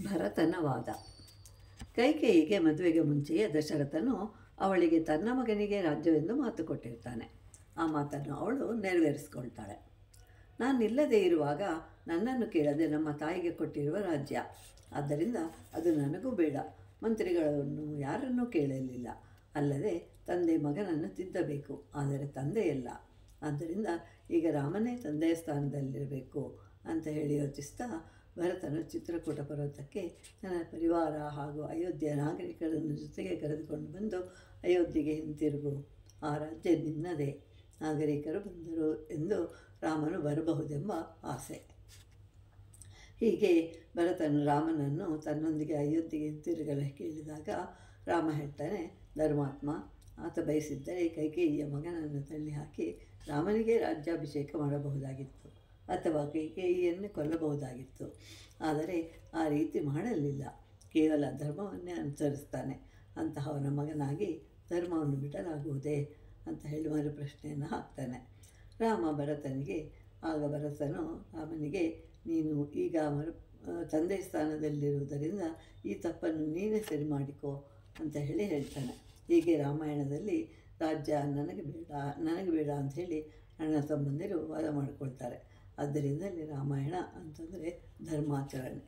ಭರತನ ವಾದ. ಕೈಕೇಯಿಗೆ ಮದುವೆಗೆ ಮುಂಚೆಯೇ ದಶರಥನು ಅವಳಿಗೆ ತನ್ನ ಮಗನಿಗೆ ರಾಜ್ಯವೆಂದು ಮಾತು ಕೊಟ್ಟಿರ್ತಾನೆ. ಆ ಮಾತನ್ನು ಅವಳು ನೆರವೇರಿಸ್ಕೊಳ್ತಾಳೆ. ನಾನಿಲ್ಲದೆ ಇರುವಾಗ ನನ್ನನ್ನು ಕೇಳದೆ ನಮ್ಮ ತಾಯಿಗೆ ಕೊಟ್ಟಿರುವ ರಾಜ್ಯ, ಆದ್ದರಿಂದ ಅದು ನನಗೂ ಬೇಡ. ಮಂತ್ರಿಗಳನ್ನು ಯಾರನ್ನೂ ಕೇಳಲಿಲ್ಲ. ಅಲ್ಲದೆ ತಂದೆ ಮಗನನ್ನು ತಿದ್ದಬೇಕು, ಆದರೆ ತಂದೆಯಲ್ಲ. ಆದ್ದರಿಂದ ಈಗ ರಾಮನೇ ತಂದೆಯ ಸ್ಥಾನದಲ್ಲಿರಬೇಕು ಅಂತ ಹೇಳಿ ಯೋಚಿಸ್ತಾ ಭರತನು ಚಿತ್ರಕೂಟ ಪರ್ವತಕ್ಕೆ ತನ್ನ ಪರಿವಾರ ಹಾಗೂ ಅಯೋಧ್ಯೆಯ ನಾಗರಿಕರನ್ನು ಜೊತೆಗೆ ಕರೆದುಕೊಂಡು ಬಂದು, ಅಯೋಧ್ಯೆಗೆ ಹಿಂತಿರುಗು, ಆ ರಾಜ್ಯ ನಿನ್ನದೇ, ನಾಗರಿಕರು ಬಂದರು ಎಂದು ರಾಮನು ಬರಬಹುದೆಂಬ ಆಸೆ. ಹೀಗೆ ಭರತನು ರಾಮನನ್ನು ತನ್ನೊಂದಿಗೆ ಅಯೋಧ್ಯೆಗೆ ಹಿಂತಿರುಗಲು ಕೇಳಿದಾಗ ರಾಮ ಹೇಳ್ತಾನೆ, ಧರ್ಮಾತ್ಮ, ಆತ ಬಯಸಿದ್ದರೆ ಕೈಕೇಯಿಯ ಮಗನನ್ನು ತಳ್ಳಿ ಹಾಕಿ ರಾಮನಿಗೆ ರಾಜ್ಯಾಭಿಷೇಕ ಮಾಡಬಹುದಾಗಿತ್ತು, ಅಥವಾ ಕೈಕೇಯಿಯನ್ನು ಕೊಲ್ಲಬಹುದಾಗಿತ್ತು. ಆದರೆ ಆ ರೀತಿ ಮಾಡಲಿಲ್ಲ. ಕೇವಲ ಧರ್ಮವನ್ನೇ ಅನುಸರಿಸ್ತಾನೆ. ಅಂತಹವನ ಮಗನಾಗಿ ಧರ್ಮವನ್ನು ಬಿಡಲಾಗುವುದೇ ಅಂತ ಹೇಳಿ ಮರು ಪ್ರಶ್ನೆಯನ್ನು ಹಾಕ್ತಾನೆ ರಾಮ ಭರತನಿಗೆ. ಆಗ ಭರತನು ರಾಮನಿಗೆ, ನೀನು ಈಗ ತಂದೆ ಸ್ಥಾನದಲ್ಲಿರುವುದರಿಂದ ಈ ತಪ್ಪನ್ನು ನೀನೇ ಸರಿ ಮಾಡಿಕೋ ಅಂತ ಹೇಳಿ ಹೇಳ್ತಾನೆ. ಹೀಗೆ ರಾಮಾಯಣದಲ್ಲಿ ರಾಜ್ಯ ನನಗೆ ಬೇಡ ಅಂಥೇಳಿ ಅಣ್ಣ ತಮ್ಮಂದಿರು ವಾದ ಮಾಡಿಕೊಳ್ತಾರೆ. ಆದ್ದರಿಂದಲೇ ರಾಮಾಯಣ ಅಂತಂದರೆ ಧರ್ಮಾಚರಣೆ.